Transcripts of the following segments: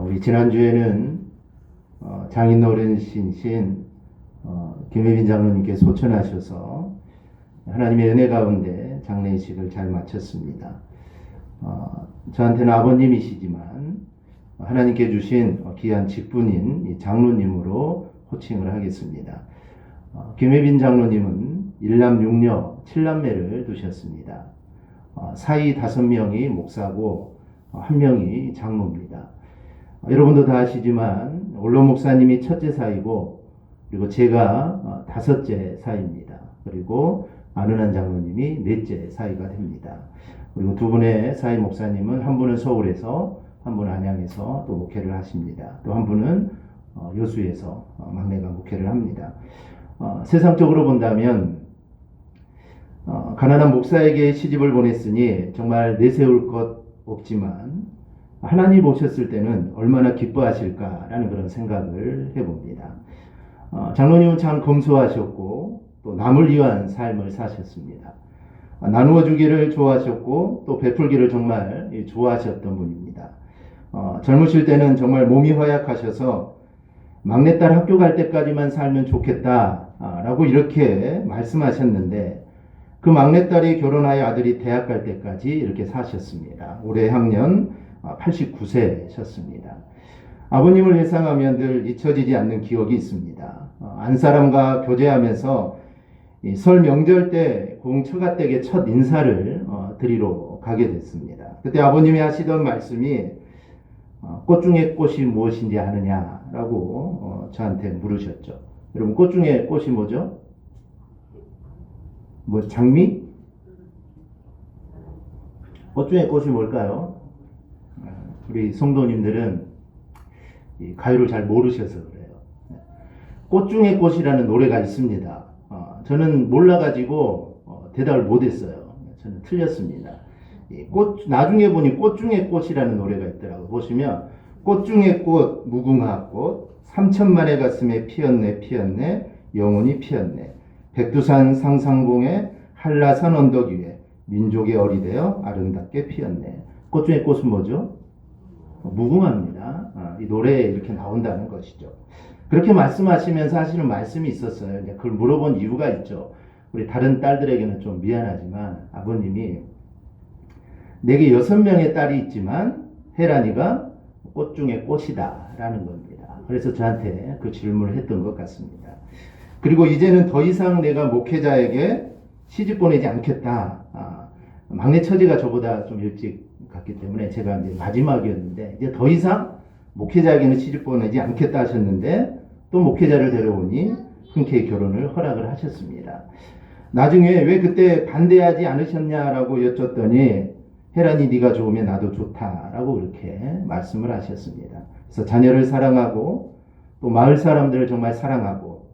우리 지난주에는 장인 어른이신 김혜빈 장로님께 소천하셔서 하나님의 은혜 가운데 장례식을 잘 마쳤습니다. 저한테는 아버님이시지만 하나님께 주신 귀한 직분인 이 장로님으로 호칭을 하겠습니다. 김혜빈 장로님은 일남 6녀 7남매를 두셨습니다. 사이 5명이 목사고 1명이 장로입니다. 여러분도 다 아시지만 원로 목사님이 첫째 사이고, 그리고 제가 5째 사이입니다. 그리고 안은한 장로님이 4째 사이가 됩니다. 그리고 두 분의 사이 목사님은 한 분은 서울에서, 한 분은 안양에서 또 목회를 하십니다. 또 한 분은 여수에서 막내가 목회를 합니다. 세상적으로 본다면 가난한 목사에게 시집을 보냈으니 정말 내세울 것 없지만 하나님 보셨을 때는 얼마나 기뻐하실까라는 그런 생각을 해봅니다. 장로님은 참 검소하셨고 또 남을 위한 삶을 사셨습니다. 나누어 주기를 좋아하셨고 또 베풀기를 정말 좋아하셨던 분입니다. 젊으실 때는 정말 몸이 허약하셔서 막내딸 학교 갈 때까지만 살면 좋겠다라고 이렇게 말씀하셨는데, 그 막내딸이 결혼하여 아들이 대학 갈 때까지 이렇게 사셨습니다. 올해 학년 89세셨습니다. 아버님을 회상하면 늘 잊혀지지 않는 기억이 있습니다. 안사람과 교제하면서 설 명절 때 공처가댁에 첫 인사를 드리러 가게 됐습니다. 그때 아버님이 하시던 말씀이 꽃 중에 꽃이 무엇인지 아느냐라고 저한테 물으셨죠. 여러분, 꽃 중에 꽃이 뭐죠? 장미? 꽃 중에 꽃이 뭘까요? 우리 성도님들은 이 가요를 잘 모르셔서 그래요. 꽃 중에 꽃이라는 노래가 있습니다. 저는 몰라가지고 대답을 못했어요. 저는 틀렸습니다. 나중에 보니 꽃 중에 꽃이라는 노래가 있더라고요. 보시면 꽃 중에 꽃 무궁화 꽃 3천만의 가슴에 피었네 피었네 영원히 피었네, 백두산 상상봉에 한라산 언덕 위에 민족의 어리되어 아름답게 피었네. 꽃 중에 꽃은 뭐죠? 무궁화입니다. 이 노래에 이렇게 나온다는 것이죠. 그렇게 말씀하시면서 하시는 말씀이 있었어요. 이제 그걸 물어본 이유가 있죠. 우리 다른 딸들에게는 좀 미안하지만 아버님이 내게 6명의 딸이 있지만 혜란이가 꽃 중에 꽃이다 라는 겁니다. 그래서 저한테 그 질문을 했던 것 같습니다. 그리고 이제는 더 이상 내가 목회자에게 시집 보내지 않겠다. 막내 처제가 저보다 좀 일찍 갔기 때문에 제가 이제 마지막이었는데, 이제 더 이상 목회자에게는 시집 보내지 않겠다 하셨는데 또 목회자를 데려오니 흔쾌히 결혼을 허락을 하셨습니다. 나중에 왜 그때 반대하지 않으셨냐라고 여쭸더니 혜란이 네가 좋으면 나도 좋다라고 그렇게 말씀을 하셨습니다. 그래서 자녀를 사랑하고 또 마을 사람들을 정말 사랑하고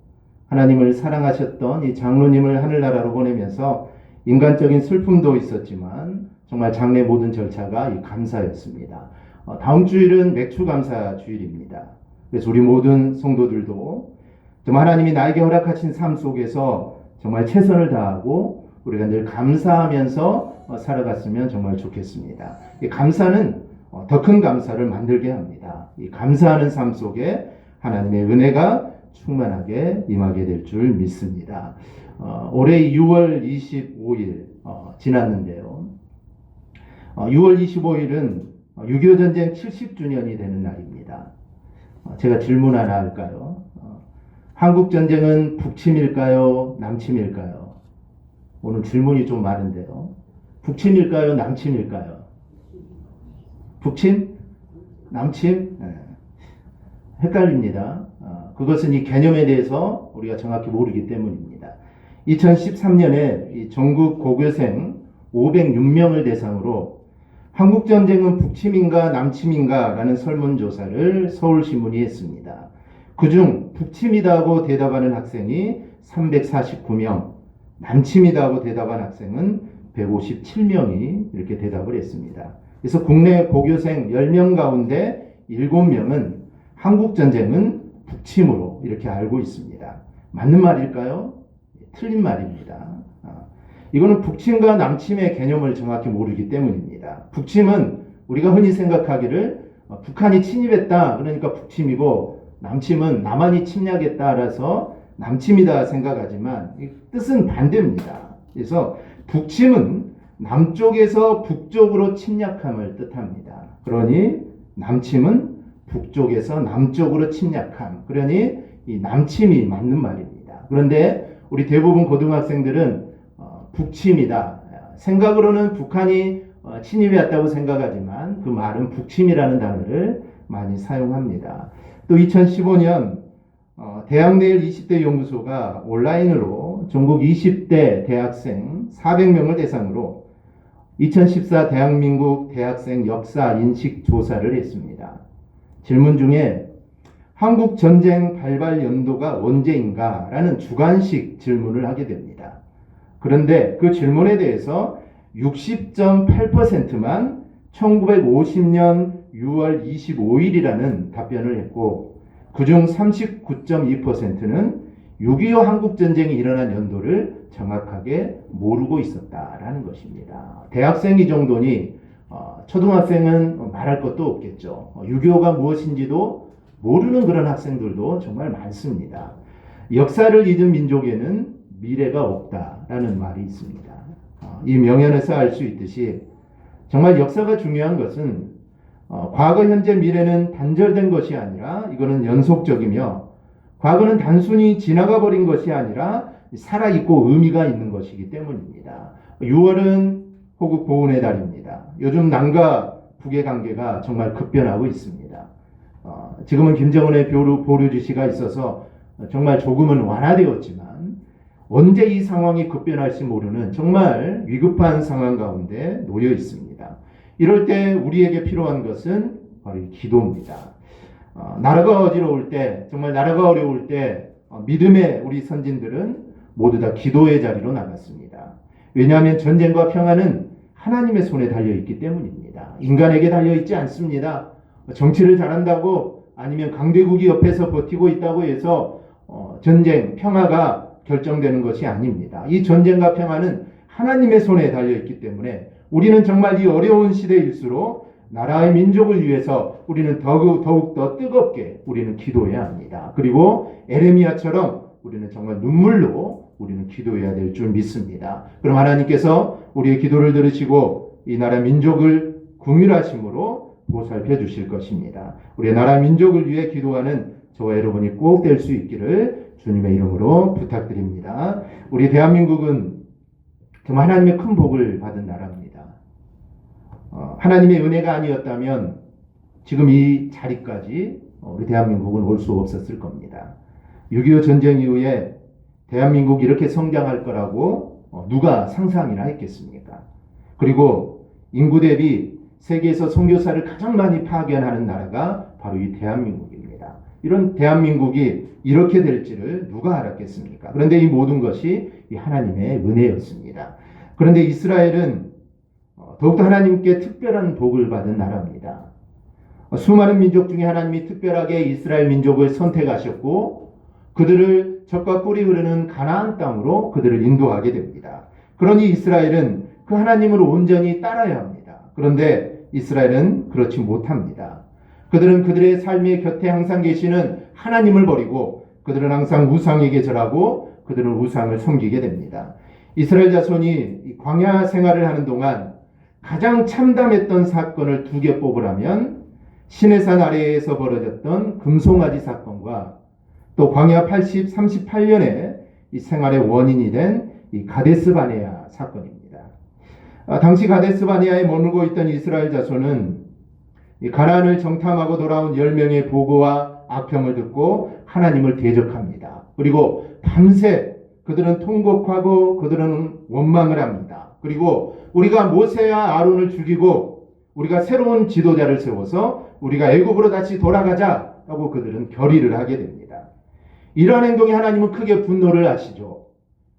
하나님을 사랑하셨던 이 장로님을 하늘나라로 보내면서 인간적인 슬픔도 있었지만 정말 장례 모든 절차가 이 감사였습니다. 다음 주일은 맥주 감사 주일입니다. 그래서 우리 모든 성도들도 정말 하나님이 나에게 허락하신 삶 속에서 정말 최선을 다하고 우리가 늘 감사하면서 살아갔으면 정말 좋겠습니다. 이 감사는 더 큰 감사를 만들게 합니다. 이 감사하는 삶 속에 하나님의 은혜가 충만하게 임하게 될 줄 믿습니다. 올해 6월 25일 지났는데요. 6월 25일은 6.25 전쟁 70주년이 되는 날입니다. 제가 질문 하나 할까요? 한국 전쟁은 북침일까요? 남침일까요? 오늘 질문이 좀 많은데요. 북침일까요? 남침일까요? 북침? 남침? 네. 헷갈립니다. 그것은 이 개념에 대해서 우리가 정확히 모르기 때문입니다. 2013년에 전국 고교생 506명을 대상으로 한국전쟁은 북침인가 남침인가 라는 설문조사를 서울신문이 했습니다. 그중 북침이다고 대답하는 학생이 349명, 남침이다고 대답한 학생은 157명이 이렇게 대답을 했습니다. 그래서 국내 고교생 10명 가운데 7명은 한국전쟁은 북침으로 이렇게 알고 있습니다. 맞는 말일까요? 틀린 말입니다. 이거는 북침과 남침의 개념을 정확히 모르기 때문입니다. 북침은 우리가 흔히 생각하기를 북한이 침입했다. 그러니까 북침이고 남침은 남한이 침략했다. 라서 남침이다 생각하지만 이 뜻은 반대입니다. 그래서 북침은 남쪽에서 북쪽으로 침략함을 뜻합니다. 그러니 남침은 북쪽에서 남쪽으로 침략함. 그러니 이 남침이 맞는 말입니다. 그런데 우리 대부분 고등학생들은 북침이다. 생각으로는 북한이 침입해 왔다고 생각하지만 그 말은 북침이라는 단어를 많이 사용합니다. 또 2015년 대학내일 20대 연구소가 온라인으로 전국 20대 대학생 400명을 대상으로 2014 대한민국 대학생 역사 인식 조사를 했습니다. 질문 중에 한국 전쟁 발발 연도가 언제인가? 라는 주관식 질문을 하게 됩니다. 그런데 그 질문에 대해서 60.8%만 1950년 6월 25일이라는 답변을 했고 그중 39.2%는 6.25 한국전쟁이 일어난 연도를 정확하게 모르고 있었다라는 것입니다. 대학생 이 정도니 초등학생은 말할 것도 없겠죠. 6.25가 무엇인지도 모르는 그런 학생들도 정말 많습니다. 역사를 잊은 민족에는 미래가 없다라는 말이 있습니다. 이 명언에서 알 수 있듯이 정말 역사가 중요한 것은 과거, 현재, 미래는 단절된 것이 아니라 이거는 연속적이며 과거는 단순히 지나가 버린 것이 아니라 살아있고 의미가 있는 것이기 때문입니다. 6월은 호국 보훈의 달입니다. 요즘 남과 북의 관계가 정말 급변하고 있습니다. 지금은 김정은의 보류 지시가 있어서 정말 조금은 완화되었지만 언제 이 상황이 급변할지 모르는 정말 위급한 상황 가운데 놓여 있습니다. 이럴 때 우리에게 필요한 것은 바로 기도입니다. 나라가 어지러울 때, 정말 나라가 어려울 때 믿음의 우리 선진들은 모두 다 기도의 자리로 나갔습니다. 왜냐하면 전쟁과 평화는 하나님의 손에 달려있기 때문입니다. 인간에게 달려있지 않습니다. 정치를 잘한다고 아니면 강대국이 옆에서 버티고 있다고 해서 전쟁, 평화가 결정되는 것이 아닙니다. 이 전쟁과 평화는 하나님의 손에 달려있기 때문에 우리는 정말 이 어려운 시대일수록 나라의 민족을 위해서 우리는 더욱 더 뜨겁게 우리는 기도해야 합니다. 그리고 에레미야처럼 우리는 정말 눈물로 우리는 기도해야 될 줄 믿습니다. 그럼 하나님께서 우리의 기도를 들으시고 이 나라 민족을 긍휼하심으로 보살펴 주실 것입니다. 우리의 나라 민족을 위해 기도하는 저와 여러분이 꼭 될 수 있기를 주님의 이름으로 부탁드립니다. 우리 대한민국은 정말 하나님의 큰 복을 받은 나라입니다. 하나님의 은혜가 아니었다면 지금 이 자리까지 우리 대한민국은 올 수 없었을 겁니다. 6.25 전쟁 이후에 대한민국이 이렇게 성장할 거라고 누가 상상이나 했겠습니까? 그리고 인구 대비 세계에서 선교사를 가장 많이 파견하는 나라가 바로 이 대한민국입니다. 이런 대한민국이 이렇게 될지를 누가 알았겠습니까? 그런데 이 모든 것이 이 하나님의 은혜였습니다. 그런데 이스라엘은 더욱더 하나님께 특별한 복을 받은 나라입니다. 수많은 민족 중에 하나님이 특별하게 이스라엘 민족을 선택하셨고 그들을 젖과 꿀이 흐르는 가나안 땅으로 그들을 인도하게 됩니다. 그러니 이스라엘은 그 하나님을 온전히 따라야 합니다. 그런데 이스라엘은 그렇지 못합니다. 그들은 그들의 삶의 곁에 항상 계시는 하나님을 버리고 그들은 항상 우상에게 절하고 그들은 우상을 섬기게 됩니다. 이스라엘 자손이 광야 생활을 하는 동안 가장 참담했던 사건을 두 개 뽑으라면 시내산 아래에서 벌어졌던 금송아지 사건과 또 광야 38년에 이 생활의 원인이 된 이 가데스 바네아 사건입니다. 당시 가데스 바네아에 머물고 있던 이스라엘 자손은 이 가나안을 정탐하고 돌아온 10명의 보고와 악평을 듣고 하나님을 대적합니다. 그리고 밤새 그들은 통곡하고 그들은 원망을 합니다. 그리고 우리가 모세와 아론을 죽이고 우리가 새로운 지도자를 세워서 우리가 애굽으로 다시 돌아가자라고 그들은 결의를 하게 됩니다. 이러한 행동에 하나님은 크게 분노를 하시죠.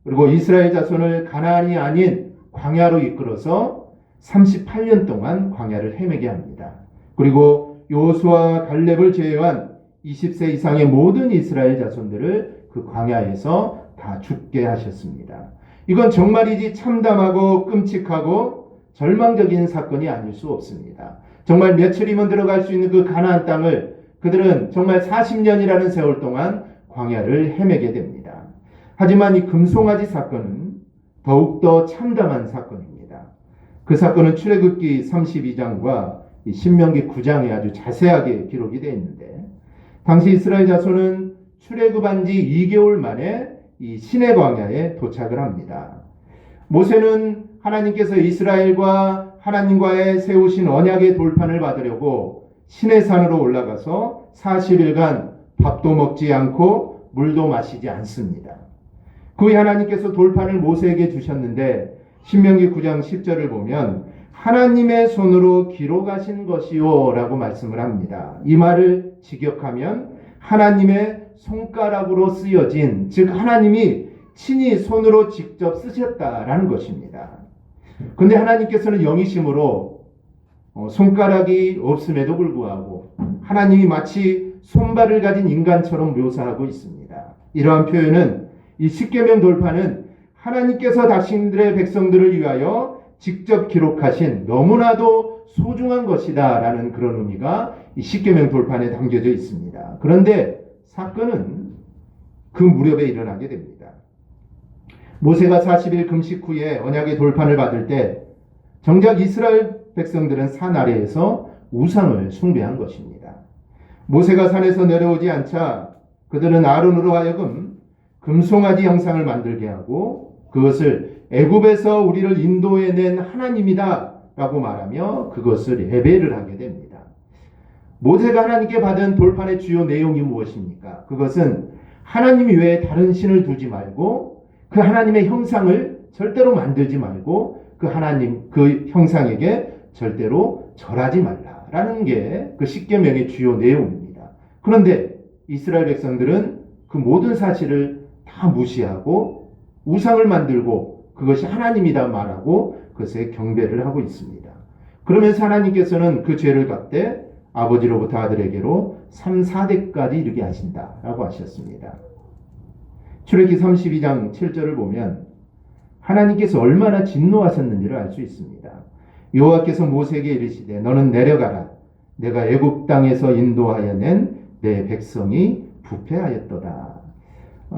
그리고 이스라엘 자손을 가나안이 아닌 광야로 이끌어서 38년 동안 광야를 헤매게 합니다. 그리고 여호수아와 갈렙을 제외한 20세 이상의 모든 이스라엘 자손들을 그 광야에서 다 죽게 하셨습니다. 이건 정말이지 참담하고 끔찍하고 절망적인 사건이 아닐 수 없습니다. 정말 며칠이면 들어갈 수 있는 그 가나안 땅을 그들은 정말 40년이라는 세월 동안 광야를 헤매게 됩니다. 하지만 이 금송아지 사건은 더욱더 참담한 사건입니다. 그 사건은 출애굽기 32장과 신명기 9장에 아주 자세하게 기록이 되어 있는데, 당시 이스라엘 자손은 출애굽한 지 2개월 만에 이 시내 광야에 도착을 합니다. 모세는 하나님께서 이스라엘과 하나님과의 세우신 언약의 돌판을 받으려고 시내산으로 올라가서 40일간 밥도 먹지 않고 물도 마시지 않습니다. 그 후에 하나님께서 돌판을 모세에게 주셨는데 신명기 9장 10절을 보면 하나님의 손으로 기록하신 것이요 라고 말씀을 합니다. 이 말을 직역하면 하나님의 손가락으로 쓰여진, 즉 하나님이 친히 손으로 직접 쓰셨다라는 것입니다. 그런데 하나님께서는 영이심으로 손가락이 없음에도 불구하고 하나님이 마치 손발을 가진 인간처럼 묘사하고 있습니다. 이러한 표현은 이 십계명 돌판은 하나님께서 당신들의 백성들을 위하여 직접 기록하신 너무나도 소중한 것이다 라는 그런 의미가 이 십계명 돌판에 담겨져 있습니다. 그런데 사건은 그 무렵에 일어나게 됩니다. 모세가 40일 금식 후에 언약의 돌판을 받을 때 정작 이스라엘 백성들은 산 아래에서 우상을 숭배한 것입니다. 모세가 산에서 내려오지 않자 그들은 아론으로 하여금 금송아지 형상을 만들게 하고 그것을 애굽에서 우리를 인도해낸 하나님이다 라고 말하며 그것을 예배를 하게 됩니다. 모세가 하나님께 받은 돌판의 주요 내용이 무엇입니까? 그것은 하나님 외에 다른 신을 두지 말고 그 하나님의 형상을 절대로 만들지 말고 그 하나님 그 형상에게 절대로 절하지 말라라는 게 그 십계명의 주요 내용입니다. 그런데 이스라엘 백성들은 그 모든 사실을 다 무시하고 우상을 만들고 그것이 하나님이다 말하고 그것에 경배를 하고 있습니다. 그러면서 하나님께서는 그 죄를 갚되 아버지로부터 아들에게로 3, 4대까지 이르게 하신다라고 하셨습니다. 출애굽기 32장 7절을 보면 하나님께서 얼마나 진노하셨는지를 알 수 있습니다. 여호와께서 모세에게 이르시되 너는 내려가라. 내가 애굽 땅에서 인도하여 낸 내 백성이 부패하였도다.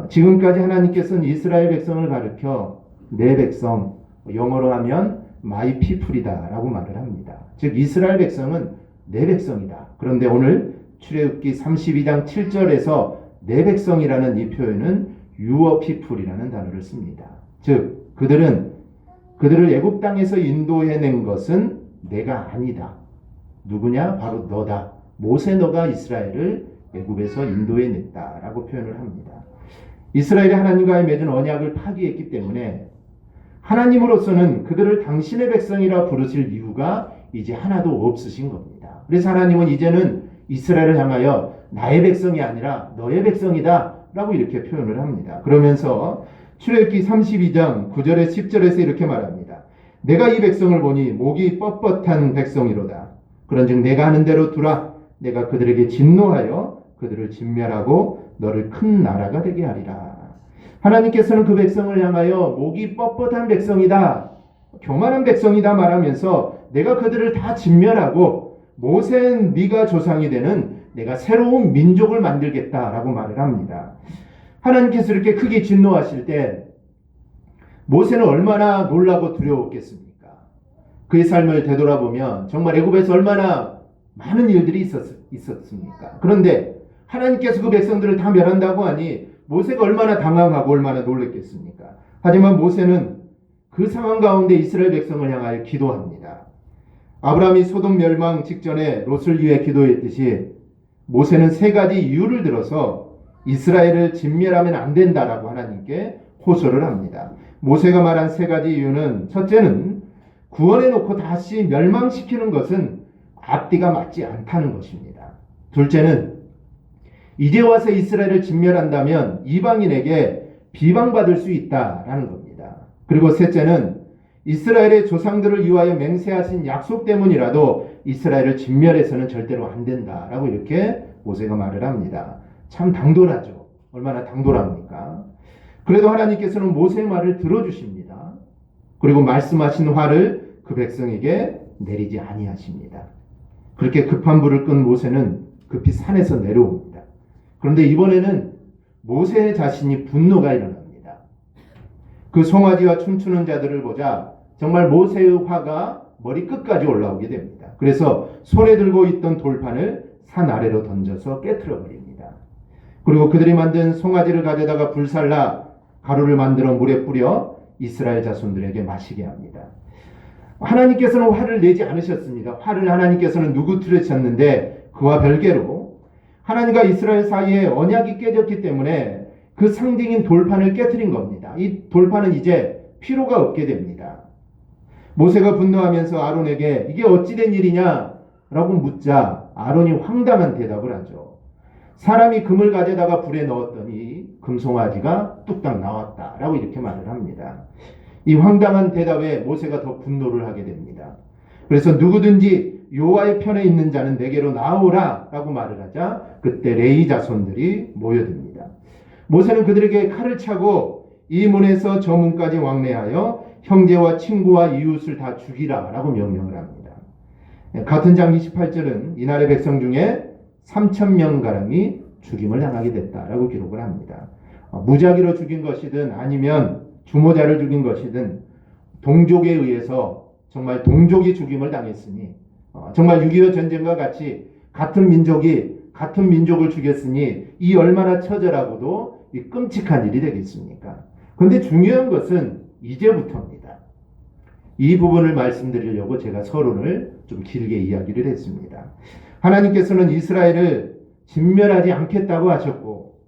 지금까지 하나님께서는 이스라엘 백성을 가르쳐 내 백성, 영어로 하면 my people이다 라고 말을 합니다. 즉 이스라엘 백성은 내 백성이다. 그런데 오늘 출애굽기 32장 7절에서 내 백성이라는 이 표현은 your people이라는 단어를 씁니다. 즉 그들을 애굽 땅에서 인도해낸 것은 내가 아니다. 누구냐? 바로 너다. 모세 너가 이스라엘을 애굽에서 인도해냈다라고 표현을 합니다. 이스라엘이 하나님과의 맺은 언약을 파기했기 때문에 하나님으로서는 그들을 당신의 백성이라 부르실 이유가 이제 하나도 없으신 겁니다. 그래서 하나님은 이제는 이스라엘을 향하여 나의 백성이 아니라 너의 백성이다 라고 이렇게 표현을 합니다. 그러면서 출애굽기 32장 9절에 10절에서 이렇게 말합니다. 내가 이 백성을 보니 목이 뻣뻣한 백성이로다. 그런즉 내가 하는 대로 두라. 내가 그들에게 진노하여 그들을 진멸하고 너를 큰 나라가 되게 하리라. 하나님께서는 그 백성을 향하여 목이 뻣뻣한 백성이다, 교만한 백성이다 말하면서 내가 그들을 다 진멸하고 모세는 네가 조상이 되는 내가 새로운 민족을 만들겠다라고 말을 합니다. 하나님께서 이렇게 크게 진노하실 때 모세는 얼마나 놀라고 두려웠겠습니까? 그의 삶을 되돌아보면 정말 애굽에서 얼마나 많은 일들이 있었습니까? 그런데 하나님께서 그 백성들을 다 멸한다고 하니 모세가 얼마나 당황하고 얼마나 놀랐겠습니까? 하지만 모세는 그 상황 가운데 이스라엘 백성을 향하여 기도합니다. 아브라함이 소돔 멸망 직전에 롯을 위해 기도했듯이 모세는 세 가지 이유를 들어서 이스라엘을 진멸하면 안 된다라고 하나님께 호소를 합니다. 모세가 말한 세 가지 이유는 첫째는 구원해놓고 다시 멸망시키는 것은 앞뒤가 맞지 않다는 것입니다. 둘째는 이제 와서 이스라엘을 진멸한다면 이방인에게 비방받을 수 있다라는 겁니다. 그리고 셋째는 이스라엘의 조상들을 위하여 맹세하신 약속 때문이라도 이스라엘을 진멸해서는 절대로 안 된다라고 이렇게 모세가 말을 합니다. 참 당돌하죠. 얼마나 당돌합니까? 그래도 하나님께서는 모세의 말을 들어주십니다. 그리고 말씀하신 화를 그 백성에게 내리지 아니하십니다. 그렇게 급한 불을 끈 모세는 급히 산에서 내려옵니다. 그런데 이번에는 모세 자신이 분노가 일어납니다. 그 송아지와 춤추는 자들을 보자 정말 모세의 화가 머리 끝까지 올라오게 됩니다. 그래서 손에 들고 있던 돌판을 산 아래로 던져서 깨트려 버립니다. 그리고 그들이 만든 송아지를 가져다가 불살라 가루를 만들어 물에 뿌려 이스라엘 자손들에게 마시게 합니다. 하나님께서는 화를 내지 않으셨습니다. 화를 하나님께서는 누구트르셨는데 그와 별개로 하나님과 이스라엘 사이에 언약이 깨졌기 때문에 그 상징인 돌판을 깨트린 겁니다. 이 돌판은 이제 필요가 없게 됩니다. 모세가 분노하면서 아론에게 이게 어찌된 일이냐라고 묻자 아론이 황당한 대답을 하죠. 사람이 금을 가져다가 불에 넣었더니 금송아지가 뚝딱 나왔다라고 이렇게 말을 합니다. 이 황당한 대답에 모세가 더 분노를 하게 됩니다. 그래서 누구든지 여호와의 편에 있는 자는 내게로 나오라 라고 말을 하자 그때 레위 자손들이 모여듭니다. 모세는 그들에게 칼을 차고 이 문에서 저 문까지 왕래하여 형제와 친구와 이웃을 다 죽이라 라고 명령을 합니다. 같은 장 28절은 이날의 백성 중에 3,000명가량이 죽임을 당하게 됐다라고 기록을 합니다. 무작위로 죽인 것이든 아니면 주모자를 죽인 것이든 동족에 의해서 정말 동족이 죽임을 당했으니 정말 6.25 전쟁과 같이 같은 민족이 같은 민족을 죽였으니 이 얼마나 처절하고도 이 끔찍한 일이 되겠습니까? 그런데 중요한 것은 이제부터입니다. 이 부분을 말씀드리려고 제가 서론을 좀 길게 이야기를 했습니다. 하나님께서는 이스라엘을 진멸하지 않겠다고 하셨고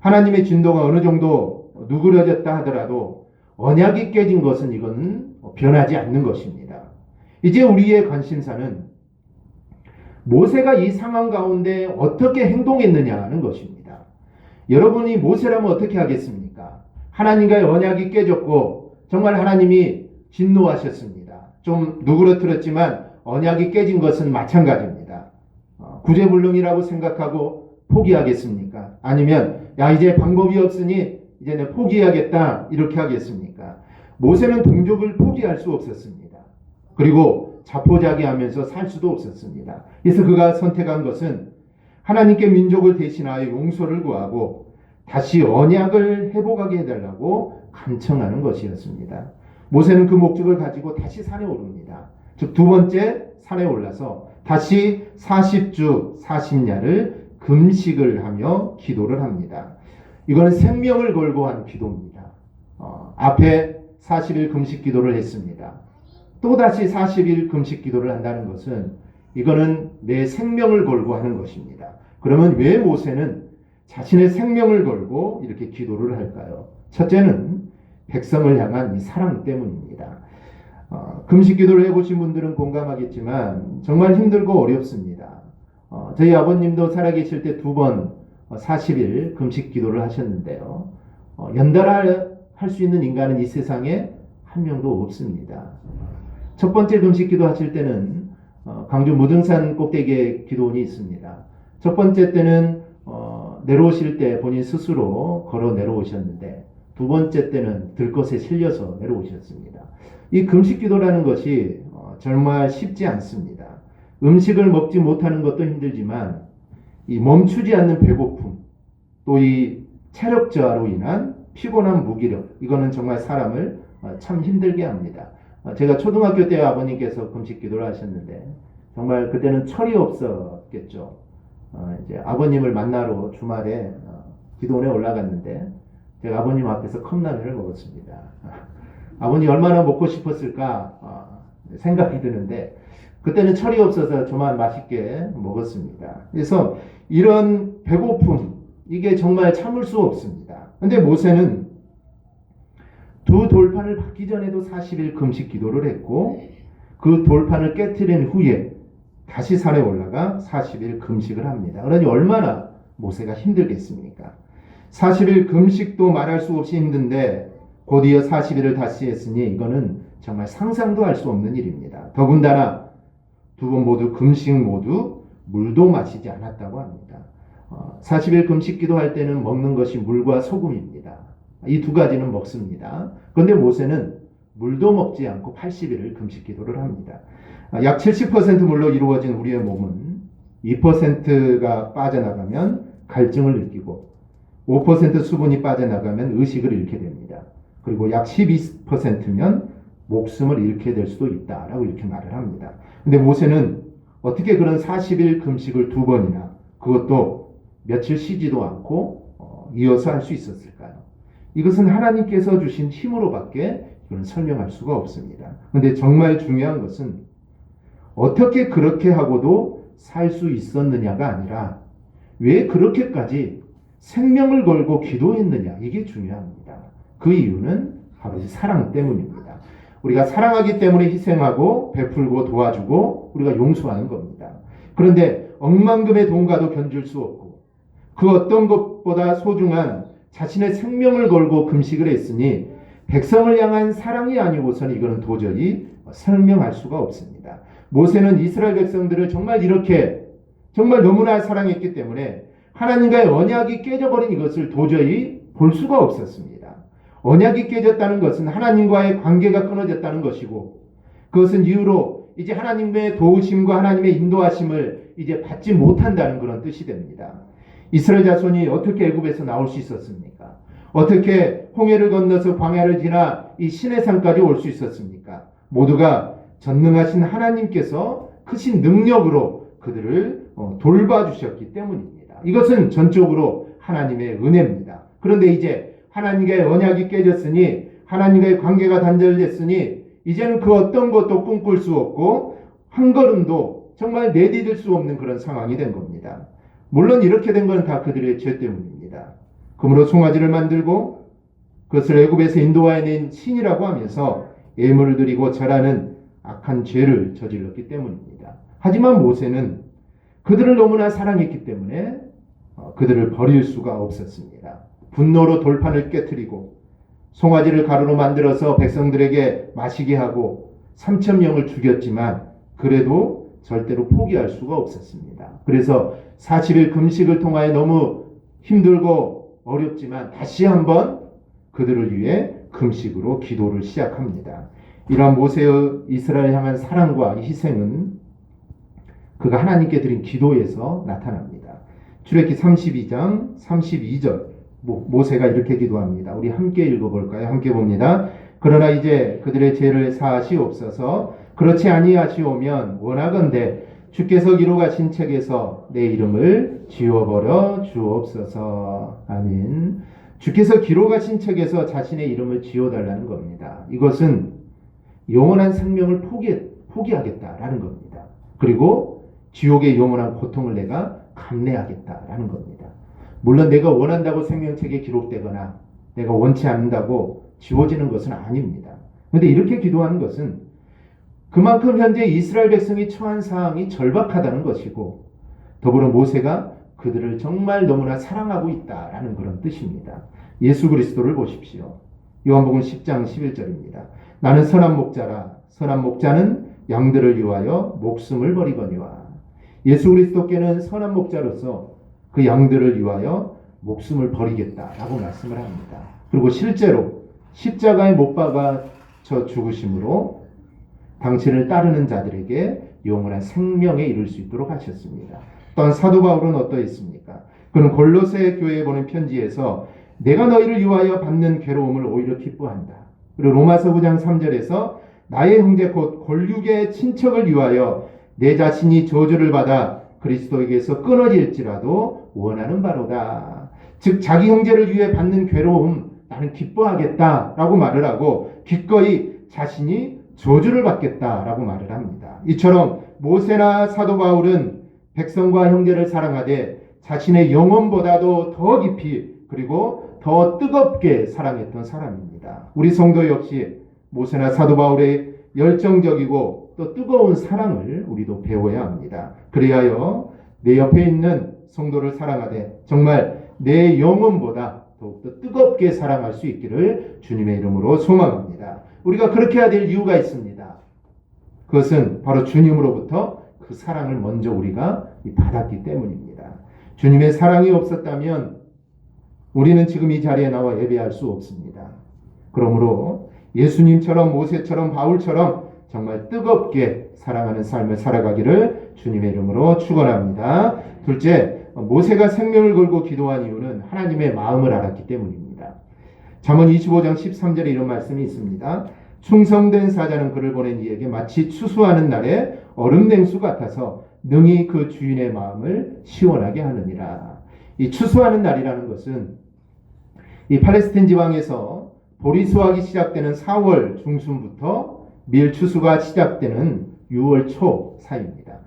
하나님의 진도가 어느 정도 누그러졌다 하더라도 언약이 깨진 것은 이건 변하지 않는 것입니다. 이제 우리의 관심사는 모세가 이 상황 가운데 어떻게 행동했느냐는 것입니다. 여러분이 모세라면 어떻게 하겠습니까? 하나님과의 언약이 깨졌고 정말 하나님이 진노하셨습니다. 좀 누그러뜨렸지만 언약이 깨진 것은 마찬가지입니다. 구제불능이라고 생각하고 포기하겠습니까? 아니면 야 이제 방법이 없으니 이제 내 포기해야겠다 이렇게 하겠습니까? 모세는 동족을 포기할 수 없었습니다. 그리고 자포자기하면서 살 수도 없었습니다. 그래서 그가 선택한 것은 하나님께 민족을 대신하여 용서를 구하고 다시 언약을 회복하게 해달라고 간청하는 것이었습니다. 모세는 그 목적을 가지고 다시 산에 오릅니다. 즉 두 번째 산에 올라서 다시 40주 40야를 금식을 하며 기도를 합니다. 이거는 생명을 걸고 한 기도입니다. 앞에 40일 금식 기도를 했습니다. 또다시 40일 금식 기도를 한다는 것은 이거는 내 생명을 걸고 하는 것입니다. 그러면 왜 모세는 자신의 생명을 걸고 이렇게 기도를 할까요? 첫째는 백성을 향한 이 사랑 때문입니다. 금식 기도를 해보신 분들은 공감하겠지만 정말 힘들고 어렵습니다. 저희 아버님도 살아계실 때 2번 40일 금식 기도를 하셨는데요. 연달아 할 수 있는 인간은 이 세상에 한 명도 없습니다. 첫 번째 금식 기도 하실 때는 광주 무등산 꼭대기에 기도원이 있습니다. 첫 번째 때는 내려오실 때 본인 스스로 걸어 내려오셨는데 두 번째 때는 들것에 실려서 내려오셨습니다. 이 금식 기도라는 것이 정말 쉽지 않습니다. 음식을 먹지 못하는 것도 힘들지만 이 멈추지 않는 배고픔 또 이 체력 저하로 인한 피곤한 무기력 이거는 정말 사람을 참 힘들게 합니다. 제가 초등학교 때 아버님께서 금식 기도를 하셨는데 정말 그때는 철이 없었겠죠. 이제 아버님을 만나러 주말에 기도원에 올라갔는데 제가 아버님 앞에서 컵라면을 먹었습니다. 아버님 얼마나 먹고 싶었을까 생각이 드는데 그때는 철이 없어서 저만 맛있게 먹었습니다. 그래서 이런 배고픔 이게 정말 참을 수 없습니다. 근데 모세는 두 돌판을 받기 전에도 40일 금식 기도를 했고 그 돌판을 깨트린 후에 다시 산에 올라가 40일 금식을 합니다. 그러니 얼마나 모세가 힘들겠습니까? 40일 금식도 말할 수 없이 힘든데 곧이어 40일을 다시 했으니 이거는 정말 상상도 할 수 없는 일입니다. 더군다나 두 번 모두 금식 모두 물도 마시지 않았다고 합니다. 40일 금식 기도할 때는 먹는 것이 물과 소금입니다. 이 두 가지는 먹습니다. 그런데 모세는 물도 먹지 않고 80일을 금식 기도를 합니다. 약 70% 물로 이루어진 우리의 몸은 2%가 빠져나가면 갈증을 느끼고 5% 수분이 빠져나가면 의식을 잃게 됩니다. 그리고 약 12%면 목숨을 잃게 될 수도 있다라고 이렇게 말을 합니다. 근데 모세는 어떻게 그런 40일 금식을 2번이나 그것도 며칠 쉬지도 않고 이어서 할 수 있었을까요? 이것은 하나님께서 주신 힘으로밖에 이건 설명할 수가 없습니다. 근데 정말 중요한 것은 어떻게 그렇게 하고도 살 수 있었느냐가 아니라 왜 그렇게까지 생명을 걸고 기도했느냐, 이게 중요합니다. 그 이유는 바로 사랑 때문입니다. 우리가 사랑하기 때문에 희생하고 베풀고 도와주고 우리가 용서하는 겁니다. 그런데 억만금의 돈과도 견줄 수 없고 그 어떤 것보다 소중한 자신의 생명을 걸고 금식을 했으니 백성을 향한 사랑이 아니고서는 이거는 도저히 설명할 수가 없습니다. 모세는 이스라엘 백성들을 정말 이렇게 정말 너무나 사랑했기 때문에 하나님과의 언약이 깨져버린 이것을 도저히 볼 수가 없었습니다. 언약이 깨졌다는 것은 하나님과의 관계가 끊어졌다는 것이고 그것은 이후로 이제 하나님의 도우심과 하나님의 인도하심을 이제 받지 못한다는 그런 뜻이 됩니다. 이스라엘 자손이 어떻게 애굽에서 나올 수 있었습니까? 어떻게 홍해를 건너서 광야를 지나 이 시내산까지 올 수 있었습니까? 모두가 전능하신 하나님께서 크신 능력으로 그들을 돌봐주셨기 때문입니다. 이것은 전적으로 하나님의 은혜입니다. 그런데 이제 하나님과의 언약이 깨졌으니 하나님과의 관계가 단절됐으니 이제는 그 어떤 것도 꿈꿀 수 없고 한 걸음도 정말 내디딜 수 없는 그런 상황이 된 겁니다. 물론 이렇게 된 건 다 그들의 죄 때문입니다. 금으로 송아지를 만들고 그것을 애굽에서 인도해낸 신이라고 하면서 예물을 드리고 절하는 악한 죄를 저질렀기 때문입니다. 하지만 모세는 그들을 너무나 사랑했기 때문에 그들을 버릴 수가 없었습니다. 분노로 돌판을 깨트리고 송아지를 가루로 만들어서 백성들에게 마시게 하고 3,000명을 죽였지만 그래도 절대로 포기할 수가 없었습니다. 그래서 40일 금식을 통하여 너무 힘들고 어렵지만 다시 한번 그들을 위해 금식으로 기도를 시작합니다. 이러한 모세의 이스라엘 향한 사랑과 희생은 그가 하나님께 드린 기도에서 나타납니다. 출애굽기 32장 32절 모세가 이렇게 기도합니다. 우리 함께 읽어볼까요? 함께 봅니다. 그러나 이제 그들의 죄를 사하시옵소서. 그렇지 아니하시오면 원하건대 주께서 기록하신 책에서 내 이름을 지워버려 주옵소서. 아멘. 주께서 기록하신 책에서 자신의 이름을 지워달라는 겁니다. 이것은 영원한 생명을 포기하겠다라는 겁니다. 그리고 지옥의 영원한 고통을 내가 감내하겠다라는 겁니다. 물론 내가 원한다고 생명책에 기록되거나 내가 원치 않는다고 지워지는 것은 아닙니다. 그런데 이렇게 기도하는 것은 그만큼 현재 이스라엘 백성이 처한 상황이 절박하다는 것이고 더불어 모세가 그들을 정말 너무나 사랑하고 있다라는 그런 뜻입니다. 예수 그리스도를 보십시오. 요한복음 10장 11절입니다. 나는 선한 목자라. 선한 목자는 양들을 위하여 목숨을 버리거니와. 예수 그리스도께는 선한 목자로서 그 양들을 위하여 목숨을 버리겠다라고 말씀을 합니다. 그리고 실제로 십자가에 못 박아져 죽으심으로 당신을 따르는 자들에게 영원한 생명에 이를 수 있도록 하셨습니다. 또한 사도 바울은 어떠했습니까? 그는 골로새 교회에 보낸 편지에서 내가 너희를 위하여 받는 괴로움을 오히려 기뻐한다. 그리고 로마서 9장 3절에서 나의 형제 곧 골육의 친척을 위하여 내 자신이 저주를 받아 그리스도에게서 끊어질지라도 원하는 바로다. 즉 자기 형제를 위해 받는 괴로움 나는 기뻐하겠다라고 말을 하고 기꺼이 자신이 저주를 받겠다라고 말을 합니다. 이처럼 모세나 사도 바울은 백성과 형제를 사랑하되 자신의 영혼보다도 더 깊이 그리고 더 뜨겁게 사랑했던 사람입니다. 우리 성도 역시 모세나 사도 바울의 열정적이고 또 뜨거운 사랑을 우리도 배워야 합니다. 그리하여 내 옆에 있는 성도를 사랑하되 정말 내 영혼보다 더욱더 뜨겁게 사랑할 수 있기를 주님의 이름으로 소망합니다. 우리가 그렇게 해야 될 이유가 있습니다. 그것은 바로 주님으로부터 그 사랑을 먼저 우리가 받았기 때문입니다. 주님의 사랑이 없었다면 우리는 지금 이 자리에 나와 예배할 수 없습니다. 그러므로 예수님처럼 모세처럼 바울처럼 정말 뜨겁게 사랑하는 삶을 살아가기를 주님의 이름으로 축원합니다. 둘째, 모세가 생명을 걸고 기도한 이유는 하나님의 마음을 알았기 때문입니다. 잠언 25장 13절에 이런 말씀이 있습니다. 충성된 사자는 그를 보낸 이에게 마치 추수하는 날에 얼음 냉수 같아서 능히 그 주인의 마음을 시원하게 하느니라. 이 추수하는 날이라는 것은 이 팔레스타인 지방에서 보리 수확이 시작되는 4월 중순부터 밀 추수가 시작되는 6월 초 사이입니다.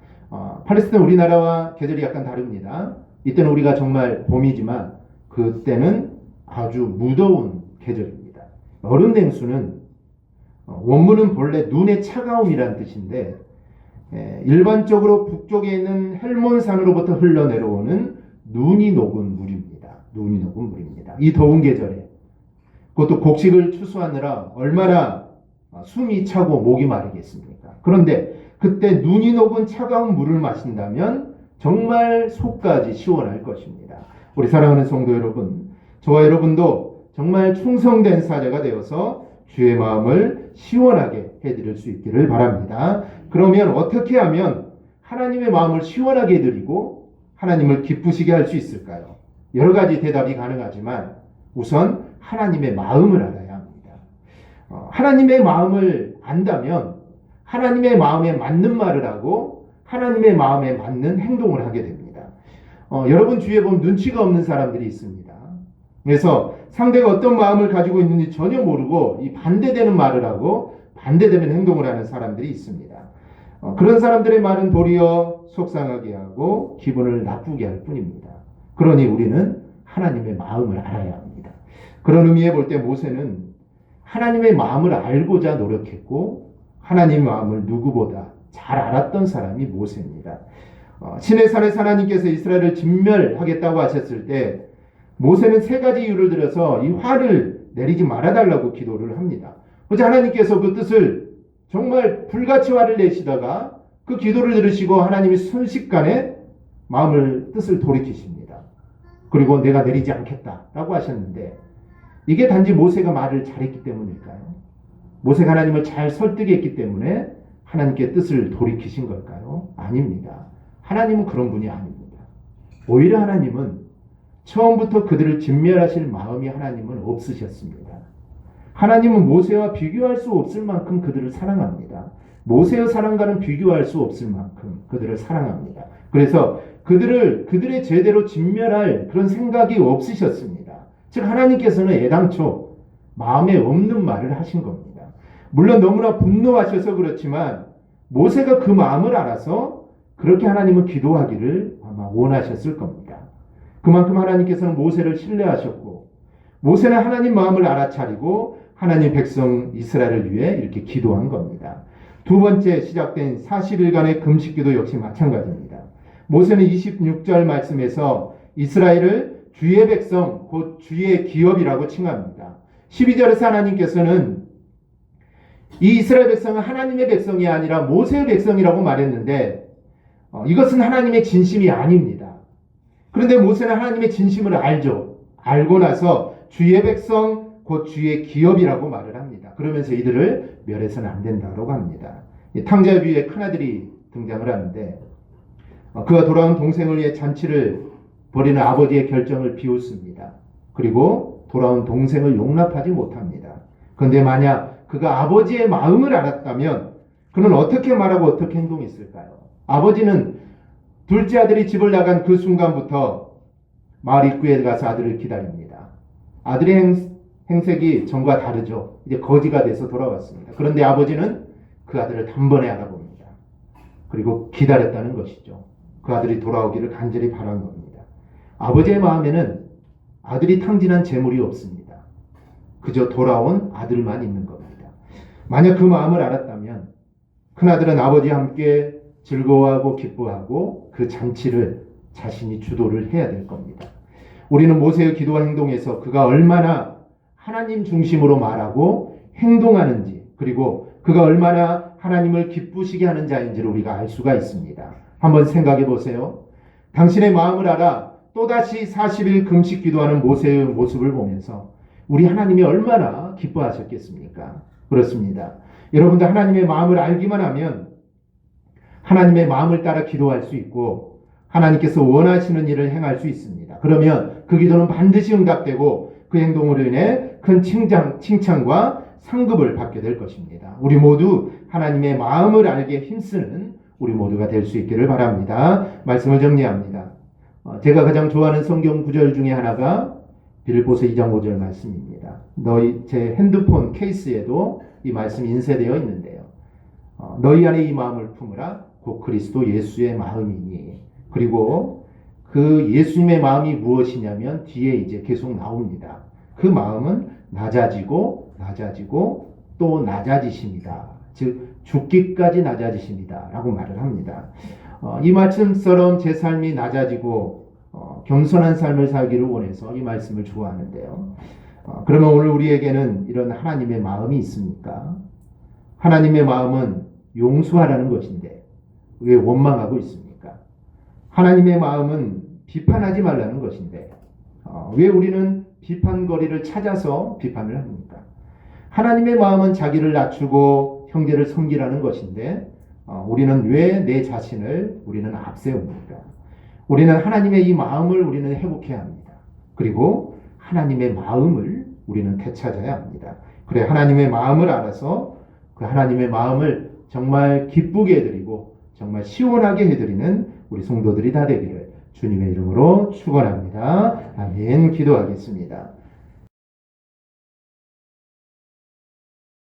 팔레스타인 우리나라와 계절이 약간 다릅니다. 이때는 우리가 정말 봄이지만 그때는 아주 무더운 계절입니다. 얼음 냉수는 원문은 본래 눈의 차가움이라는 뜻인데 일반적으로 북쪽에 있는 헬몬산으로부터 흘러내려오는 눈이 녹은 물입니다. 눈이 녹은 물입니다. 이 더운 계절에 그것도 곡식을 추수하느라 얼마나 숨이 차고 목이 마르겠습니까? 그런데 그때 눈이 녹은 차가운 물을 마신다면 정말 속까지 시원할 것입니다. 우리 사랑하는 성도 여러분, 저와 여러분도 정말 충성된 사자가 되어서 주의 마음을 시원하게 해드릴 수 있기를 바랍니다. 그러면 어떻게 하면 하나님의 마음을 시원하게 해드리고 하나님을 기쁘시게 할 수 있을까요? 여러 가지 대답이 가능하지만 우선 하나님의 마음을 알아야 합니다. 하나님의 마음을 안다면 하나님의 마음에 맞는 말을 하고 하나님의 마음에 맞는 행동을 하게 됩니다. 여러분 주위에 보면 눈치가 없는 사람들이 있습니다. 그래서 상대가 어떤 마음을 가지고 있는지 전혀 모르고 이 반대되는 말을 하고 반대되는 행동을 하는 사람들이 있습니다. 그런 사람들의 말은 도리어 속상하게 하고 기분을 나쁘게 할 뿐입니다. 그러니 우리는 하나님의 마음을 알아야 합니다. 그런 의미에 볼 때 모세는 하나님의 마음을 알고자 노력했고 하나님의 마음을 누구보다 잘 알았던 사람이 모세입니다. 시내산에서 하나님께서 이스라엘을 진멸하겠다고 하셨을 때 모세는 세 가지 이유를 들어서 이 화를 내리지 말아달라고 기도를 합니다. 어제 하나님께서 그 뜻을 정말 불같이 화를 내시다가 그 기도를 들으시고 하나님이 순식간에 뜻을 돌이키십니다. 그리고 내가 내리지 않겠다라고 하셨는데 이게 단지 모세가 말을 잘했기 때문일까요? 모세가 하나님을 잘 설득했기 때문에 하나님께 뜻을 돌이키신 걸까요? 아닙니다. 하나님은 그런 분이 아닙니다. 오히려 하나님은 처음부터 그들을 진멸하실 마음이 하나님은 없으셨습니다. 하나님은 모세와 비교할 수 없을 만큼 그들을 사랑합니다. 모세의 사랑과는 비교할 수 없을 만큼 그들을 사랑합니다. 그래서 그들의 제대로 진멸할 그런 생각이 없으셨습니다. 즉 하나님께서는 애당초 마음에 없는 말을 하신 겁니다. 물론 너무나 분노하셔서 그렇지만 모세가 그 마음을 알아서 그렇게 하나님은 기도하기를 아마 원하셨을 겁니다. 그만큼 하나님께서는 모세를 신뢰하셨고 모세는 하나님 마음을 알아차리고 하나님 백성 이스라엘을 위해 이렇게 기도한 겁니다. 두 번째 시작된 40일간의 금식기도 역시 마찬가지입니다. 모세는 26절 말씀에서 이스라엘을 주의 백성 곧 주의 기업이라고 칭합니다. 12절에서 하나님께서는 이 이스라엘 백성은 하나님의 백성이 아니라 모세의 백성이라고 말했는데 이것은 하나님의 진심이 아닙니다. 그런데 모세는 하나님의 진심을 알죠. 알고 나서 주의 백성 곧 주의 기업이라고 말을 합니다. 그러면서 이들을 멸해서는 안 된다고 합니다. 탕자비의 큰아들이 등장을 하는데 그가 돌아온 동생을 위해 잔치를 벌이는 아버지의 결정을 비웃습니다. 그리고 돌아온 동생을 용납하지 못합니다. 그런데 만약 그가 아버지의 마음을 알았다면 그는 어떻게 말하고 어떻게 행동했을까요? 아버지는 둘째 아들이 집을 나간 그 순간부터 마을 입구에 가서 아들을 기다립니다. 아들의 행색이 전과 다르죠. 이제 거지가 돼서 돌아왔습니다. 그런데 아버지는 그 아들을 단번에 알아봅니다. 그리고 기다렸다는 것이죠. 그 아들이 돌아오기를 간절히 바란 겁니다. 아버지의 마음에는 아들이 탕진한 재물이 없습니다. 그저 돌아온 아들만 있는 겁니다. 만약 그 마음을 알았다면 큰아들은 아버지와 함께 즐거워하고 기뻐하고 그 잔치를 자신이 주도를 해야 될 겁니다. 우리는 모세의 기도와 행동에서 그가 얼마나 하나님 중심으로 말하고 행동하는지 그리고 그가 얼마나 하나님을 기쁘시게 하는 자인지를 우리가 알 수가 있습니다. 한번 생각해 보세요. 당신의 마음을 알아 또다시 40일 금식 기도하는 모세의 모습을 보면서 우리 하나님이 얼마나 기뻐하셨겠습니까? 그렇습니다. 여러분도 하나님의 마음을 알기만 하면 하나님의 마음을 따라 기도할 수 있고 하나님께서 원하시는 일을 행할 수 있습니다. 그러면 그 기도는 반드시 응답되고 그 행동으로 인해 큰 칭찬과 상급을 받게 될 것입니다. 우리 모두 하나님의 마음을 알게 힘쓰는 우리 모두가 될 수 있기를 바랍니다. 말씀을 정리합니다. 제가 가장 좋아하는 성경 구절 중에 하나가 빌립보서 2장 5절 말씀입니다. 너희 제 핸드폰 케이스에도 이 말씀이 인쇄되어 있는데요. 너희 안에 이 마음을 품으라 곧 그리스도 예수의 마음이니. 그리고 그 예수님의 마음이 무엇이냐면 뒤에 이제 계속 나옵니다. 그 마음은 낮아지고 또 낮아지십니다. 즉 죽기까지 낮아지십니다. 라고 말을 합니다. 이 말씀처럼 제 삶이 낮아지고 겸손한 삶을 살기를 원해서 이 말씀을 좋아하는데요. 그러면 오늘 우리에게는 이런 하나님의 마음이 있습니까? 하나님의 마음은 용서하라는 것인데 왜 원망하고 있습니까? 하나님의 마음은 비판하지 말라는 것인데 왜 우리는 비판거리를 찾아서 비판을 합니까? 하나님의 마음은 자기를 낮추고 형제를 섬기라는 것인데 우리는 왜 내 자신을 우리는 앞세웁니까? 우리는 하나님의 이 마음을 우리는 회복해야 합니다. 그리고 하나님의 마음을 우리는 되찾아야 합니다. 그래 하나님의 마음을 알아서 그 하나님의 마음을 정말 기쁘게 해드리고 정말 시원하게 해드리는 우리 성도들이 다 되기를 주님의 이름으로 축원합니다. 아멘. 기도하겠습니다.